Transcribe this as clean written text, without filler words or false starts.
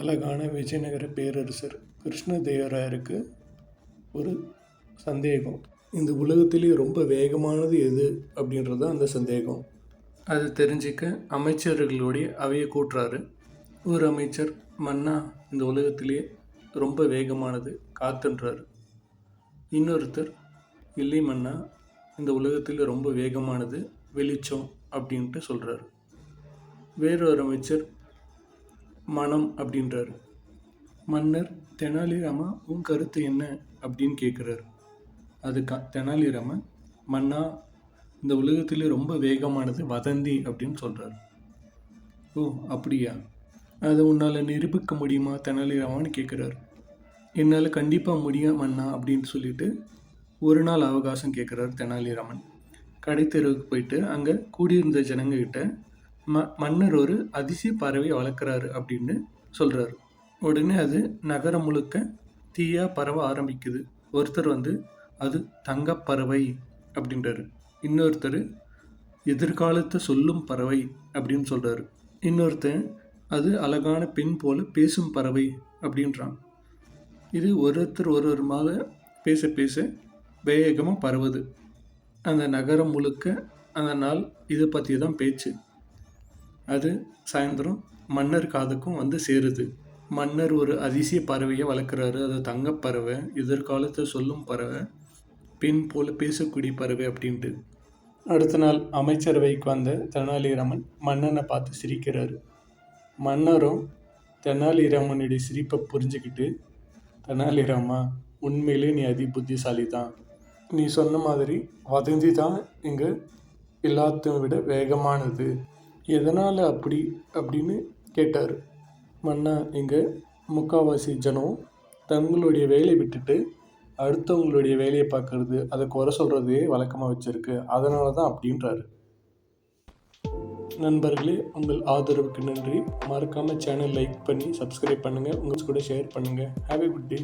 அழகான விஜயநகர பேரரசர் கிருஷ்ணதேவராயருக்கு ஒரு சந்தேகம். இந்த உலகத்திலேயே ரொம்ப வேகமானது எது அப்படின்றது அந்த சந்தேகம். அது தெரிஞ்சிக்க அமைச்சர்களுடைய அவையை கூட்டுறாரு. ஒரு அமைச்சர், மன்னா, இந்த உலகத்திலேயே ரொம்ப வேகமானது காத்துன்றாரு. இன்னொருத்தர், இல்லை மன்னா, இந்த உலகத்தில் ரொம்ப வேகமானது வெளிச்சம் அப்படின்ட்டு சொல்கிறாரு. வேறொரு அமைச்சர் மனம் அப்படின்றாரு. மன்னர் தெனாலிராமா, உன் கருத்து என்ன அப்படின்னு கேட்குறாரு. அதுக்கு தெனாலிராமன், மன்னா, இந்த உலகத்திலே ரொம்ப வேகமானது வதந்தி அப்படின்னு சொல்கிறாரு. ஓ அப்படியா, அதை உன்னால் நிரூபிக்க முடியுமா தெனாலிராமான்னு கேட்குறாரு. என்னால் கண்டிப்பாக முடியும் மன்னா அப்படின்னு சொல்லிட்டு ஒரு நாள் அவகாசம் கேட்குறாரு தெனாலிராமன். கடைத்தெருவுக்கு போயிட்டு அங்கே கூடியிருந்த ஜனங்கக்கிட்ட மன்னர் ஒரு அதிசய பறவையை வளர்க்குறாரு அப்படின்னு சொல்கிறாரு. உடனே அது நகரம் முழுக்க தீயாக பரவ ஆரம்பிக்குது. ஒருத்தர் அது தங்கப்பறவை அப்படின்றாரு. இன்னொருத்தர் எதிர்காலத்தை சொல்லும் பறவை அப்படின்னு சொல்கிறாரு. இன்னொருத்தன் அது அழகான பெண் போல பேசும் பறவை அப்படின்றான். இது ஒருவர் மேலே பேச பேச வேகமாக பரவுது. அந்த நகரம் முழுக்க அந்த நாள் இதை பற்றி தான் பேச்சு. அது சாயந்தரம் மன்னர் காதுக்கும் சேருது. மன்னர் ஒரு அதிசய பறவையை வளர்க்குறாரு. அது தங்கப்பறவை, எதிர்காலத்தை சொல்லும் பறவை, பெண் போல பேசக்கூடிய பறவை அப்படின்ட்டு. அடுத்த நாள் அமைச்சரவைக்கு வந்த தெனாலிராமன் மன்னனை பார்த்து சிரிக்கிறாரு. மன்னரும் தெனாலிராமனுடைய சிரிப்பை புரிஞ்சுக்கிட்டு, தெனாலிராமா, உண்மையிலே நீ அதி புத்திசாலி தான். நீ சொன்ன மாதிரி வதந்தி தான் இங்கே எல்லாத்தையும் விட வேகமானது. எதனால் அப்படி அப்படின்னு கேட்டார். மன்னா, இங்கே முக்கால்வாசி ஜனம் தங்களுடைய வேலையை விட்டுட்டு அடுத்தவங்களுடைய வேலையை பார்க்கறது, அதை குறை சொல்கிறதையே வழக்கமாக வச்சுருக்கு. அதனால தான் அப்படின்றாரு. நண்பர்களே, உங்கள் ஆதரவுக்கு நன்றி. மறக்காமல் சேனல் லைக் பண்ணி சப்ஸ்கிரைப் பண்ணுங்கள். உங்கள் கூட ஷேர் பண்ணுங்கள். Have a good day.